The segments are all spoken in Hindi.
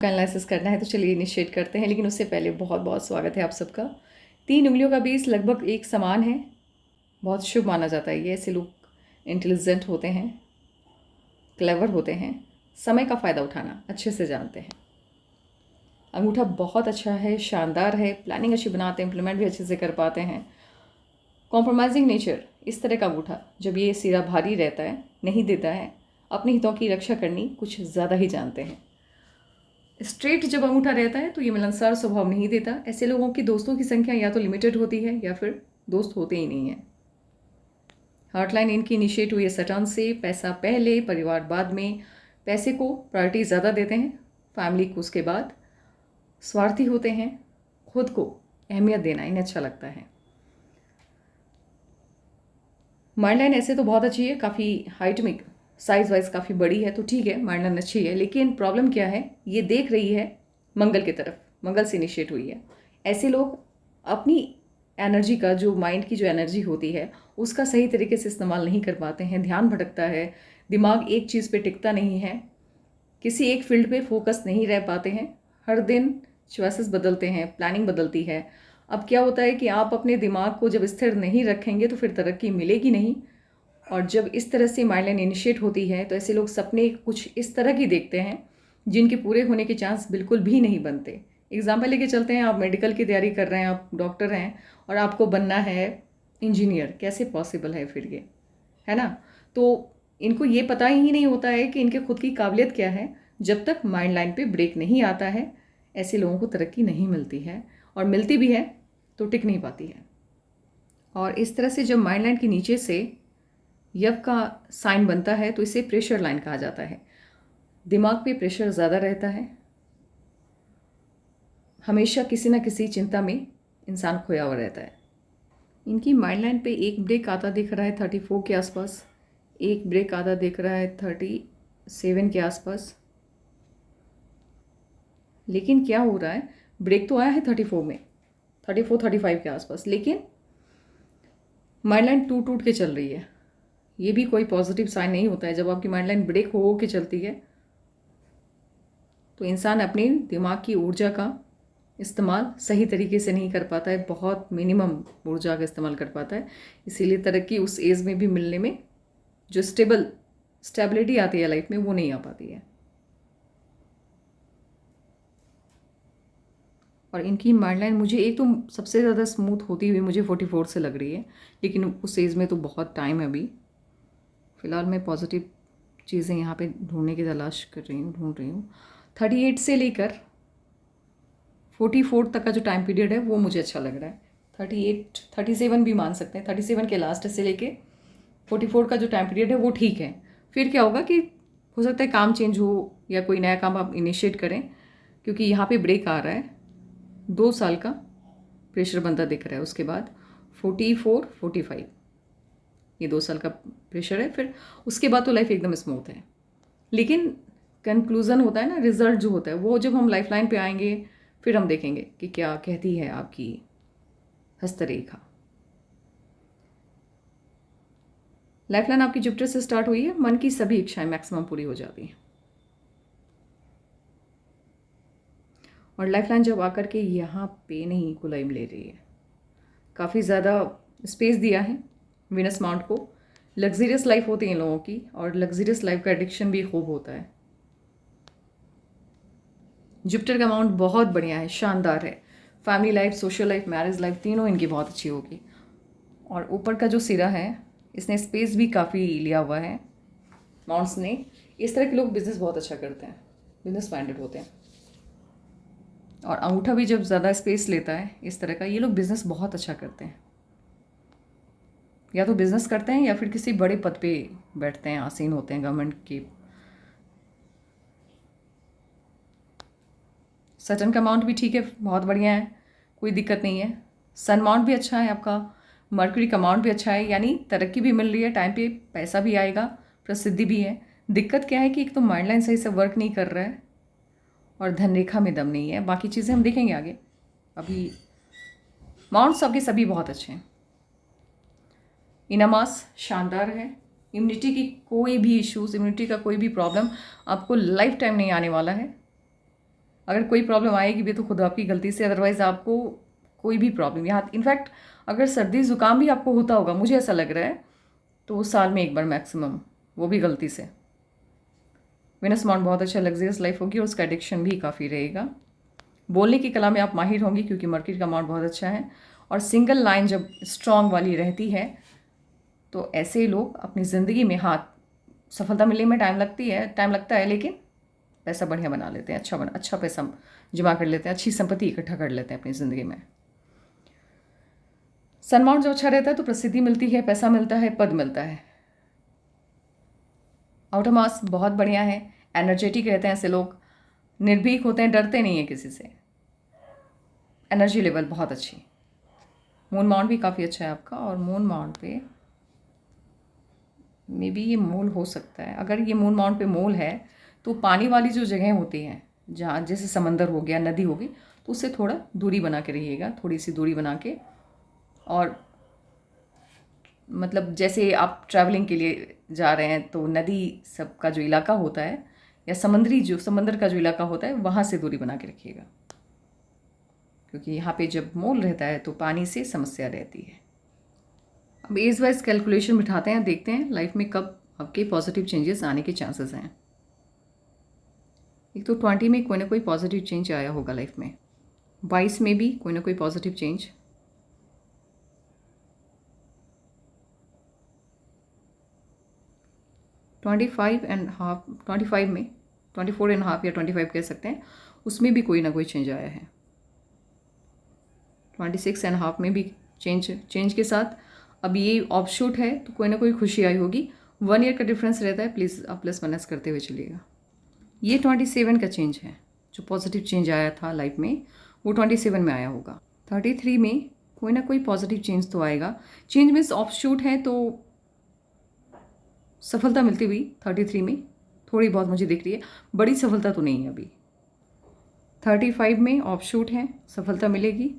का एनालिसिस करना है तो चलिए इनिशिएट करते हैं, लेकिन उससे पहले बहुत बहुत स्वागत है आप सबका। 3 उंगलियों का बेस लगभग एक समान है, बहुत शुभ माना जाता है ये। ऐसे लोग इंटेलिजेंट होते हैं, क्लेवर होते हैं, समय का फ़ायदा उठाना अच्छे से जानते हैं। अंगूठा बहुत अच्छा है, शानदार है, प्लानिंग अच्छी बनाते हैं, इम्प्लीमेंट भी अच्छे से कर पाते हैं। कॉम्प्रोमाइजिंग नेचर, इस तरह का अंगूठा जब ये सिरा भारी रहता है, नहीं देता है, अपने हितों की रक्षा करनी कुछ ज़्यादा ही जानते हैं। स्ट्रेट जब अंगूठा रहता है तो ये मिलनसार स्वभाव नहीं देता। ऐसे लोगों की दोस्तों की संख्या या तो लिमिटेड होती है या फिर दोस्त होते ही नहीं हैं। हार्टलाइन इनकी इनिशिएट हुई है सटर्न से। पैसा पहले, परिवार बाद में। पैसे को प्रायोरिटी ज़्यादा देते हैं, फैमिली को उसके बाद। स्वार्थी होते हैं, खुद को अहमियत देना इन्हें अच्छा लगता है। माइंड लाइन ऐसे तो बहुत अच्छी है, काफ़ी हाइट में साइज वाइज काफ़ी बड़ी है, तो ठीक है, माइंड लाइन अच्छी है। लेकिन प्रॉब्लम क्या है, ये देख रही है मंगल की तरफ, मंगल से इनिशिएट हुई है। ऐसे लोग अपनी एनर्जी का, जो माइंड की जो एनर्जी होती है, उसका सही तरीके से इस्तेमाल नहीं कर पाते हैं। ध्यान भटकता है, दिमाग एक चीज़ पे टिकता नहीं है, किसी एक फील्ड पे फोकस नहीं रह पाते हैं। हर दिन चॉइसेस बदलते हैं, प्लानिंग बदलती है। अब क्या होता है कि आप अपने दिमाग को जब स्थिर नहीं रखेंगे तो फिर तरक्की मिलेगी नहीं। और जब इस तरह से माइंड लाइन इनिशिएट होती है तो ऐसे लोग सपने कुछ इस तरह की देखते हैं जिनके पूरे होने के चांस बिल्कुल भी नहीं बनते। एग्जाम्पल लेके चलते हैं, आप मेडिकल की तैयारी कर रहे हैं, आप डॉक्टर हैं और आपको बनना है इंजीनियर। कैसे पॉसिबल है फिर ये, है ना? तो इनको ये पता ही नहीं होता है कि इनके खुद की काबिलियत क्या है। जब तक माइंड लाइन पे ब्रेक नहीं आता है, ऐसे लोगों को तरक्की नहीं मिलती है, और मिलती भी है तो टिक नहीं पाती है। और इस तरह से जब माइंड लाइन के नीचे से यव का साइन बनता है तो इसे प्रेशर लाइन कहा जाता है। दिमाग पे प्रेशर ज़्यादा रहता है, हमेशा किसी न किसी चिंता में इंसान खोया हुआ रहता है। इनकी माइंड लाइन पे एक ब्रेक आता दिख रहा है 34 के आसपास, एक ब्रेक आता दिख रहा है 37 के आसपास। लेकिन क्या हो रहा है, ब्रेक तो आया है 34 में, 34-35 के आसपास, लेकिन माइंड लाइन टूट टूट के चल रही है। ये भी कोई पॉजिटिव साइन नहीं होता है। जब आपकी माइंड लाइन ब्रेक हो के चलती है तो इंसान अपने दिमाग की ऊर्जा का इस्तेमाल सही तरीके से नहीं कर पाता है, बहुत मिनिमम ऊर्जा का इस्तेमाल कर पाता है। इसीलिए तरक्की उस एज में भी मिलने में, जो स्टेबिलिटी आती है लाइफ में, वो नहीं आ पाती है। और इनकी माइंड लाइन मुझे एक तो सबसे ज़्यादा स्मूथ होती हुई मुझे 44 से लग रही है, लेकिन उस एज में तो बहुत टाइम है अभी। फ़िलहाल मैं पॉजिटिव चीज़ें यहाँ पे ढूंढने की तलाश कर रही हूँ, ढूंढ रही हूँ। 38 से लेकर 44 तक का जो टाइम पीरियड है वो मुझे अच्छा लग रहा है। 38, 37 भी मान सकते हैं। 37 के लास्ट से लेके 44 का जो टाइम पीरियड है वो ठीक है। फिर क्या होगा कि हो सकता है काम चेंज हो या कोई नया काम आप इनिशिएट करें, क्योंकि यहाँ पे ब्रेक आ रहा है। 2 साल का प्रेशर बनता दिख रहा है। उसके बाद 44, 45, ये 2 साल का प्रेशर है। फिर उसके बाद तो लाइफ एकदम स्मूथ है। लेकिन कंक्लूज़न होता है ना, रिजल्ट जो होता है वो जब हम लाइफ लाइन पे आएंगे फिर हम देखेंगे कि क्या कहती है आपकी हस्तरेखा। लाइफ लाइन आपकी जुपिटर से स्टार्ट हुई है, मन की सभी इच्छाएं मैक्सिमम पूरी हो जाती हैं। और लाइफ लाइन जब आकर के यहाँ पे नहीं गुलाइम ले रही है, काफ़ी ज़्यादा स्पेस दिया है वीनस माउंट को। लग्जरियस लाइफ होती है इन लोगों की, और लग्जरियस लाइफ का एडिक्शन भी खूब होता है। जुपिटर का अमाउंट बहुत बढ़िया है, शानदार है। Family life, social life, marriage life, तीनों इनकी बहुत अच्छी होगी। और ऊपर का जो सिरा है, इसने स्पेस भी काफ़ी लिया हुआ है माउंट्स ने। इस तरह के लोग बिजनेस बहुत अच्छा करते हैं, बिजनेस माइंडेड होते हैं। और अंगूठा भी जब ज़्यादा स्पेस लेता है इस तरह का, ये लोग बिजनेस बहुत अच्छा करते हैं। या तो बिजनेस करते हैं या फिर किसी बड़े पद पे बैठते हैं, आसीन होते हैं गवर्नमेंट की। सटर्न का अमाउंट भी ठीक है, बहुत बढ़िया है, कोई दिक्कत नहीं है। सन माउंट भी अच्छा है आपका, मर्क्यूरी का अमाउंट भी अच्छा है, यानी तरक्की भी मिल रही है, टाइम पे पैसा भी आएगा, प्रसिद्धि भी है। दिक्कत क्या है कि एक तो माइंड लाइन सही से वर्क नहीं कर रहा है और धन रेखा में दम नहीं है। बाकी चीज़ें हम देखेंगे आगे। अभी माउंट्स सबके सभी बहुत अच्छे हैं। इनामास शानदार है। इम्यूनिटी की कोई भी इश्यूज़, इम्यूनिटी का कोई भी प्रॉब्लम आपको लाइफ टाइम नहीं आने वाला है। अगर कोई प्रॉब्लम आएगी भी तो खुद आपकी गलती से, अदरवाइज़ आपको कोई भी प्रॉब्लम, यहाँ इनफैक्ट अगर सर्दी ज़ुकाम भी आपको होता होगा, मुझे ऐसा लग रहा है, तो वो साल में एक बार मैक्सिमम, वो भी गलती से। वीनस माउंट बहुत अच्छा लग्जरियस लाइफ होगी और उसका एडिक्शन भी काफ़ी रहेगा। बोलने की कला में आप माहिर होंगी क्योंकि मर्क्यूरी का माउंट बहुत अच्छा है। और सिंगल लाइन जब स्ट्रॉन्ग वाली रहती है तो ऐसे लोग अपनी ज़िंदगी में, हाँ, सफलता मिलने में टाइम लगता है, लेकिन पैसा बढ़िया बना लेते हैं, अच्छा पैसा जमा कर लेते हैं, अच्छी संपत्ति इकट्ठा कर लेते हैं अपनी ज़िंदगी में। सन माउंट जब अच्छा रहता है तो प्रसिद्धि मिलती है, पैसा मिलता है, पद मिलता है। आउटर मास बहुत बढ़िया है, एनर्जेटिक रहते हैं ऐसे लोग, निर्भीक होते हैं, डरते नहीं हैं किसी से, एनर्जी लेवल बहुत अच्छी। मून माउंट भी काफ़ी अच्छा है आपका, और मून माउंट पे मे बी ये मोल हो सकता है। अगर ये मून माउंट पे मोल है तो पानी वाली जो जगह होती हैं, जहाँ जैसे समंदर हो गया, नदी होगी, तो उससे थोड़ा दूरी बना के रहिएगा, थोड़ी सी दूरी बना के। और मतलब जैसे आप ट्रैवलिंग के लिए जा रहे हैं तो नदी सब का जो इलाका होता है, या समंदर का जो इलाका होता है, वहाँ से दूरी बना के रखिएगा, क्योंकि यहाँ पे जब मोल रहता है तो पानी से समस्या रहती है। अब एज वाइज कैलकुलेशन बिठाते हैं, देखते हैं लाइफ में कब आपके पॉजिटिव चेंजेस आने के चांसेस हैं। एक तो 20 में कोई ना कोई पॉजिटिव चेंज आया होगा लाइफ में, 22 में भी कोई ना कोई पॉजिटिव चेंज, 25 में, 24.5 या 25 कह सकते हैं, उसमें भी कोई ना कोई चेंज आया है। 26.5 में भी चेंज के साथ अब ये ऑफशूट है तो कोई ना कोई खुशी आई होगी। 1 ईयर का डिफरेंस रहता है, प्लीज़ आप प्लस माइनस करते हुए चलिएगा। ये 27 का चेंज है, जो पॉजिटिव चेंज आया था लाइफ में वो 27 में आया होगा। 33 में कोई ना कोई पॉजिटिव चेंज तो आएगा। चेंज मीन्स ऑफशूट है तो सफलता मिलती हुई 33 में थोड़ी बहुत मुझे दिख रही है, बड़ी सफलता तो नहीं है अभी। 35 में ऑफशूट है, सफलता मिलेगी।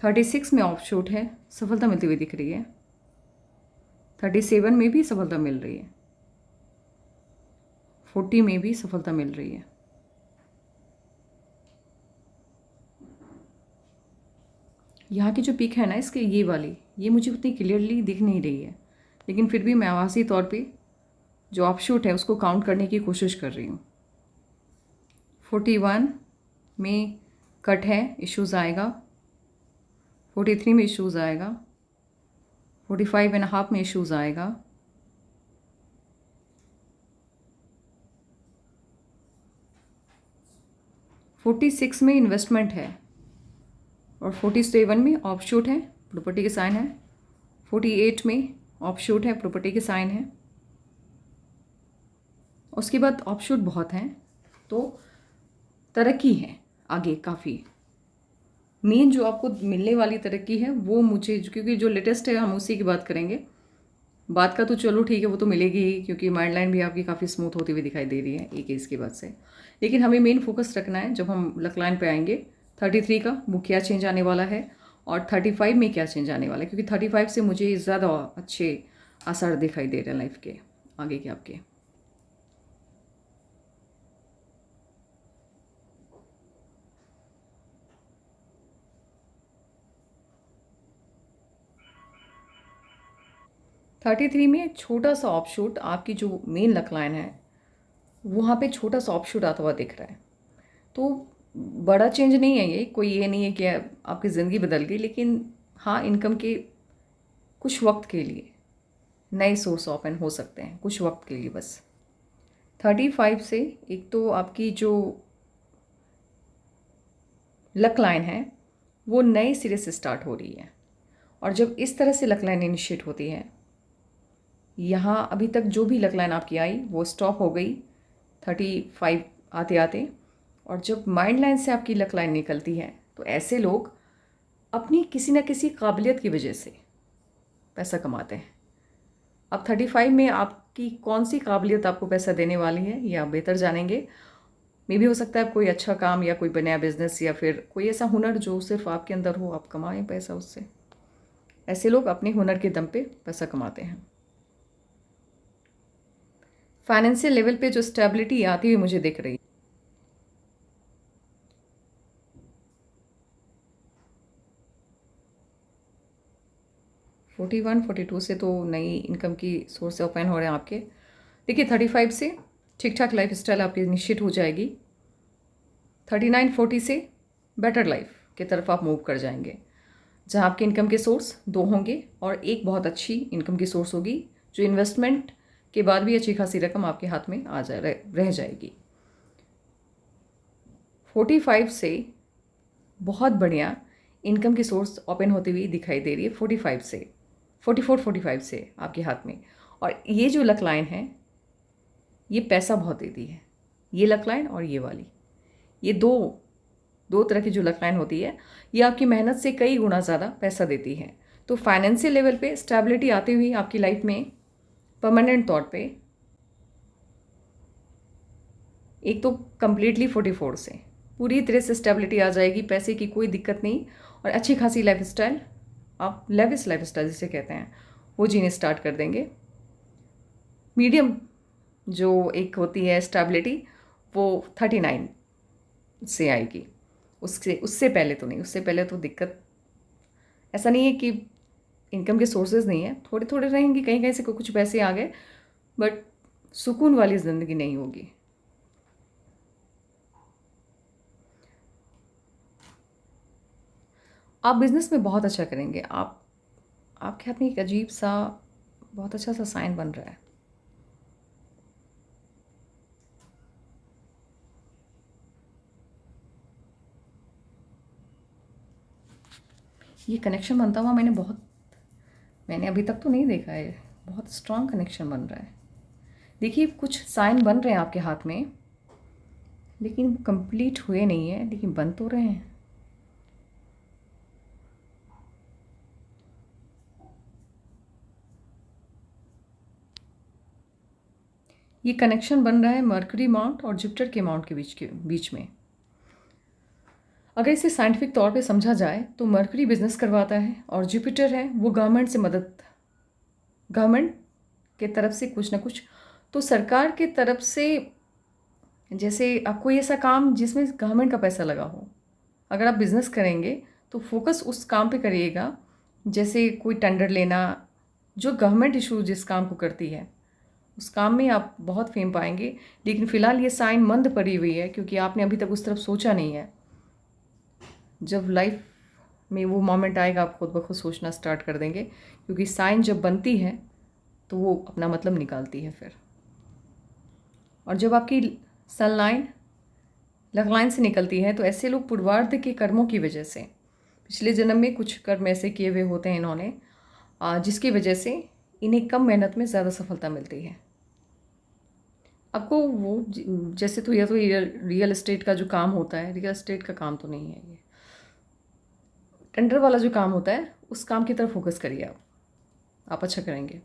36 में ऑफशूट है, सफलता मिलती हुई दिख रही है। 37 में भी सफलता मिल रही है। 40 में भी सफलता मिल रही है। यहाँ की जो पिक है ना इसके, ये वाली, ये मुझे उतनी क्लियरली दिख नहीं रही है, लेकिन फिर भी मैं आभासी तौर पे जो ऑफशूट है उसको काउंट करने की कोशिश कर रही हूँ। 41 में कट है, इश्यूज़ आएगा। 43 में इश्यूज़ आएगा। 45.5 में इश्यूज़ आएगा। 46 में इन्वेस्टमेंट है, और 47 में ऑफशूट है, प्रॉपर्टी के साइन है। 48 में ऑफशूट है, प्रॉपर्टी के साइन है। उसके बाद ऑफशूट बहुत हैं, तो तरक्की है आगे काफ़ी। मेन जो आपको मिलने वाली तरक्की है वो मुझे, क्योंकि जो लेटेस्ट है हम उसी की बात करेंगे। बात का तो चलो ठीक है, वो तो मिलेगी ही, क्योंकि माइंड लाइन भी आपकी काफ़ी स्मूथ होती हुई दिखाई दे रही है एक एज के बाद से। लेकिन हमें मेन फोकस रखना है जब हम लक लाइन पे आएंगे 33 का, वो क्या चेंज आने वाला है, और 35 में क्या चेंज आने वाला है, क्योंकि 35 से मुझे ज़्यादा अच्छे आसार दिखाई दे रहे हैं लाइफ के आगे के आपके। थर्टी थ्री में छोटा सा ऑफशूट, आपकी जो मेन लक लाइन है वहाँ पे छोटा सा ऑफशूट आता हुआ दिख रहा है। तो बड़ा चेंज नहीं है ये नहीं है कि आपकी ज़िंदगी बदल गई, लेकिन हाँ, इनकम के कुछ वक्त के लिए नए सोर्स ओपन हो सकते हैं, कुछ वक्त के लिए बस। 35 से एक तो आपकी जो लक लाइन है वो नए सिरे से स्टार्ट हो रही है, और जब इस तरह से लक लाइन इनिशिएट होती है, यहाँ अभी तक जो भी लक लाइन आपकी आई वो स्टॉप हो गई 35 आते आते, और जब माइंड लाइन से आपकी लक लाइन निकलती है तो ऐसे लोग अपनी किसी न किसी काबिलियत की वजह से पैसा कमाते हैं। अब 35 में आपकी कौन सी काबिलियत आपको पैसा देने वाली है ये आप बेहतर जानेंगे। मे भी हो सकता है कोई अच्छा काम या कोई नया बिजनेस या फिर कोई ऐसा हुनर जो सिर्फ आपके अंदर हो, आप कमाएं पैसा उससे। ऐसे लोग अपने हुनर के दम पे पैसा कमाते हैं। फाइनेंशियल लेवल पे जो स्टेबिलिटी आती हुई मुझे दिख रही है, 41-42 से तो नई इनकम की सोर्स ओपन हो रहे हैं आपके। देखिए 35 से ठीक ठाक लाइफ स्टाइल आपकी निश्चित हो जाएगी। 39-40 से बेटर लाइफ की तरफ आप मूव कर जाएंगे, जहाँ आपके इनकम के सोर्स दो होंगे और एक बहुत अच्छी इनकम की सोर्स होगी जो इन्वेस्टमेंट के बाद भी अच्छी खासी रकम आपके हाथ में आ जा रह जाएगी। 45 से बहुत बढ़िया इनकम की सोर्स ओपन होती हुई दिखाई दे रही है। 45 से 44-45 से आपके हाथ में। और ये जो लक लाइन है ये पैसा बहुत देती है। ये लक लाइन और ये वाली, ये दो तरह की जो लक लाइन होती है ये आपकी मेहनत से कई गुना ज़्यादा पैसा देती है। तो फाइनेंशियल लेवल पे स्टेबिलिटी आती हुई आपकी लाइफ में परमानेंट तौर पे, एक तो कम्प्लीटली 44 से पूरी तरह से स्टेबिलिटी आ जाएगी, पैसे की कोई दिक्कत नहीं और अच्छी खासी लाइफ स्टाइल, आप लेविश लाइफ स्टाइल जिसे कहते हैं वो जीने स्टार्ट कर देंगे। मीडियम जो एक होती है स्टेबिलिटी वो 39 से आएगी। उससे पहले तो नहीं, उससे पहले तो दिक्कत। ऐसा नहीं है कि इनकम के सोर्सेज नहीं है, थोड़े थोड़े रहेंगे, कहीं कहीं से कुछ पैसे आ गए, बट सुकून वाली ज़िंदगी नहीं होगी। आप बिज़नेस में बहुत अच्छा करेंगे। आपके हाथ में एक अजीब सा बहुत अच्छा सा साइन बन रहा है। ये कनेक्शन बनता हुआ मैंने अभी तक तो नहीं देखा है। बहुत स्ट्रॉन्ग कनेक्शन बन रहा है। देखिए कुछ साइन बन रहे हैं आपके हाथ में, लेकिन वो कंप्लीट हुए नहीं है, लेकिन बन तो रहे हैं। ये कनेक्शन बन रहा है मर्करी माउंट और जुपिटर के माउंट के बीच में। अगर इसे साइंटिफिक तौर पे समझा जाए तो मर्करी बिजनेस करवाता है और जुपिटर है वो गवर्नमेंट के तरफ से कुछ ना कुछ, तो सरकार के तरफ से जैसे आप कोई ऐसा काम जिसमें गवर्नमेंट का पैसा लगा हो, अगर आप बिज़नेस करेंगे तो फोकस उस काम पे करिएगा। जैसे कोई टेंडर लेना, जो गवर्नमेंट इशू जिस काम को करती है उस काम में आप बहुत फेम पाएंगे। लेकिन फ़िलहाल ये साइन मंद पड़ी हुई है क्योंकि आपने अभी तक उस तरफ सोचा नहीं है। जब लाइफ में वो मोमेंट आएगा आप खुद ब खुद सोचना स्टार्ट कर देंगे, क्योंकि साइन जब बनती है तो वो अपना मतलब निकालती है फिर। और जब आपकी सनलाइन लग लाइन से निकलती है तो ऐसे लोग पूर्वार्ध के कर्मों की वजह से, पिछले जन्म में कुछ कर्म ऐसे किए हुए होते हैं इन्होंने, जिसकी वजह से इन्हें कम मेहनत में ज़्यादा सफलता मिलती है। आपको वो जैसे तो यह तो रियल एस्टेट का जो काम होता है, रियल एस्टेट का काम तो नहीं है ये, टेंडर वाला जो काम होता है उस काम की तरफ फोकस करिए। आप अच्छा करेंगे।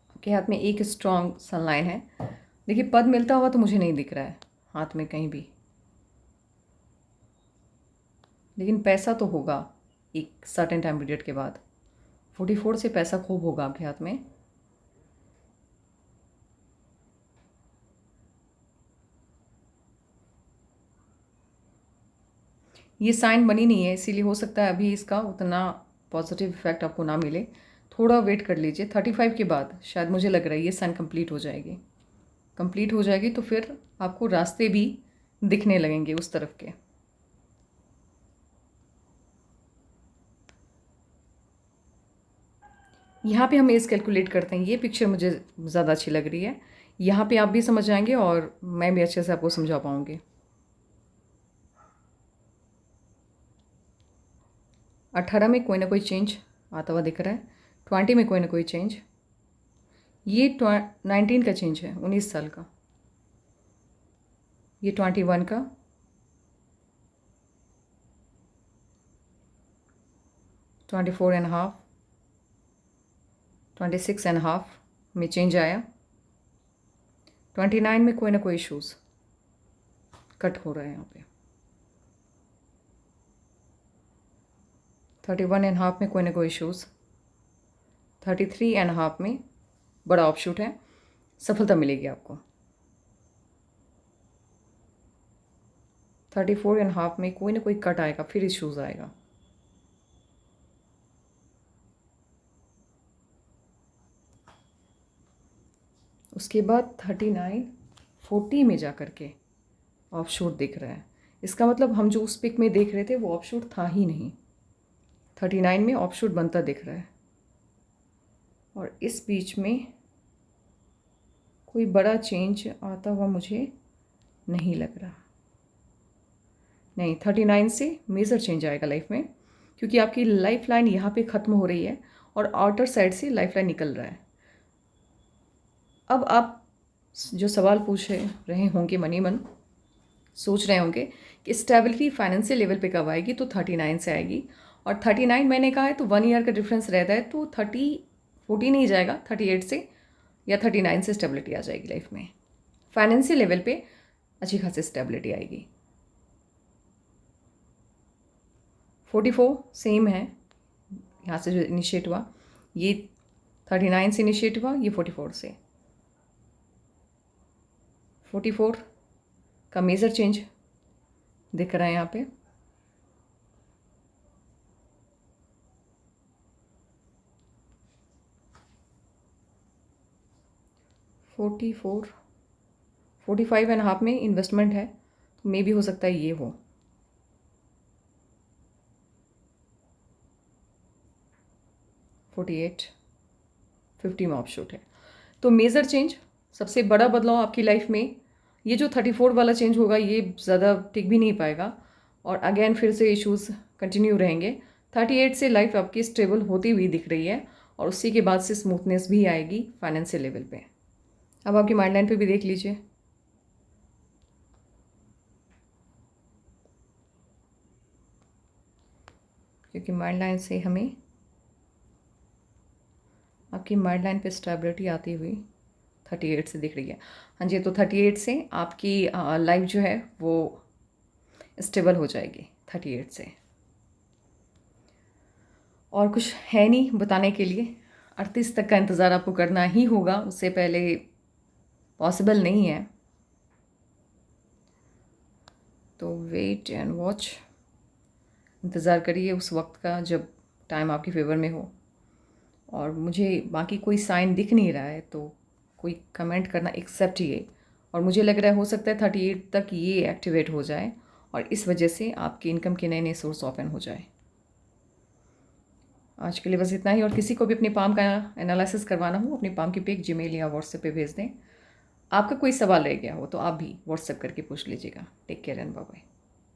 आपके हाथ में एक स्ट्रॉन्ग सनलाइन है। देखिए पद मिलता हुआ तो मुझे नहीं दिख रहा है हाथ में कहीं भी, लेकिन पैसा तो होगा एक सर्टेन टाइम पीरियड के बाद। 44 से पैसा खूब होगा आपके हाथ में। ये साइन बनी नहीं है, इसीलिए हो सकता है अभी इसका उतना पॉजिटिव इफेक्ट आपको ना मिले। थोड़ा वेट कर लीजिए। 35 के बाद शायद मुझे लग रहा है ये साइन कंप्लीट हो जाएगी। कंप्लीट हो जाएगी तो फिर आपको रास्ते भी दिखने लगेंगे उस तरफ के। यहाँ पे हम एज कैलकुलेट करते हैं। ये पिक्चर मुझे ज़्यादा अच्छी लग रही है। यहाँ पे आप भी समझ जाएंगे और मैं भी अच्छे से आपको समझा पाऊँगी। 18 में कोई ना कोई चेंज आता हुआ दिख रहा है। 20 में कोई ना कोई चेंज। ये 19 का चेंज है, 19 साल का। ये 21 का, 24.5, 26.5 में चेंज आया। 29 में कोई ना कोई इशूज़ कट हो रहा है यहाँ पे। 31.5 में कोई ना कोई इशूज़। 33.5 में बड़ा ऑप्शूट है, सफलता मिलेगी आपको। 34.5 में कोई ना कोई कट आएगा, फिर इशूज़ आएगा। उसके बाद 39 40 में जा कर के ऑफशोर दिख रहा है। इसका मतलब हम जो उस पिक में देख रहे थे वो ऑफशोर था ही नहीं। 39 में ऑफशोर बनता दिख रहा है और इस बीच में कोई बड़ा चेंज आता हुआ मुझे नहीं लग रहा। नहीं, 39 से मेजर चेंज आएगा लाइफ में, क्योंकि आपकी लाइफ लाइन यहाँ पे ख़त्म हो रही है और आउटर साइड से लाइफ लाइन निकल रहा है। अब आप जो सवाल पूछ रहे होंगे मनी मन, सोच रहे होंगे कि स्टेबिलिटी फाइनेंशियल लेवल पे कब आएगी, तो 39 से आएगी। और 39 मैंने कहा है तो 1 ईयर का डिफरेंस रहता है, तो 40 नहीं जाएगा, 38 से या 39 से स्टेबिलिटी आ जाएगी लाइफ में। फाइनेंशियल लेवल पे अच्छी खासी स्टेबिलिटी आएगी। 44 सेम है, यहाँ से जो इनिशिएट हुआ ये 39 से इनिशिएट हुआ, ये 44 से। 44 का मेजर चेंज दिख रहा है यहाँ पे। फोर्टी 45.5 में इन्वेस्टमेंट है, तो मे भी हो सकता है ये हो। 48 50 में ऑफशूट है। तो मेजर चेंज, सबसे बड़ा बदलाव आपकी लाइफ में ये जो 34 वाला चेंज होगा, ये ज़्यादा टिक भी नहीं पाएगा और अगेन फिर से इश्यूज कंटिन्यू रहेंगे। 38 से लाइफ आपकी स्टेबल होती हुई दिख रही है और उसी के बाद से स्मूथनेस भी आएगी फाइनेंशियल लेवल पे। अब आपकी माइंड लाइन पे भी देख लीजिए। क्योंकि माइंड लाइन से हमें आपकी माइंड लाइन पे स्टेबिलिटी आती हुई 38 से दिख रही है। हाँ जी, तो 38 से आपकी लाइफ जो है वो स्टेबल हो जाएगी 38 से। और कुछ है नहीं बताने के लिए। 38 तक का इंतज़ार आपको करना ही होगा, उससे पहले पॉसिबल नहीं है। तो वेट एंड वॉच, इंतज़ार करिए उस वक्त का जब टाइम आपकी फेवर में हो। और मुझे बाकी कोई साइन दिख नहीं रहा है, तो कोई कमेंट करना एक्सेप्ट ही। और मुझे लग रहा है हो सकता है 38 तक ये एक्टिवेट हो जाए और इस वजह से आपकी इनकम के नए नए सोर्स ओपन हो जाए। आज के लिए बस इतना ही। और किसी को भी अपने पाम का एनालिसिस करवाना हो, अपनी पाम की पिक जीमेल या व्हाट्सएप पे भेज दें। आपका कोई सवाल रह गया हो तो आप भी व्हाट्सएप करके पूछ लीजिएगा। Take care and bye bye.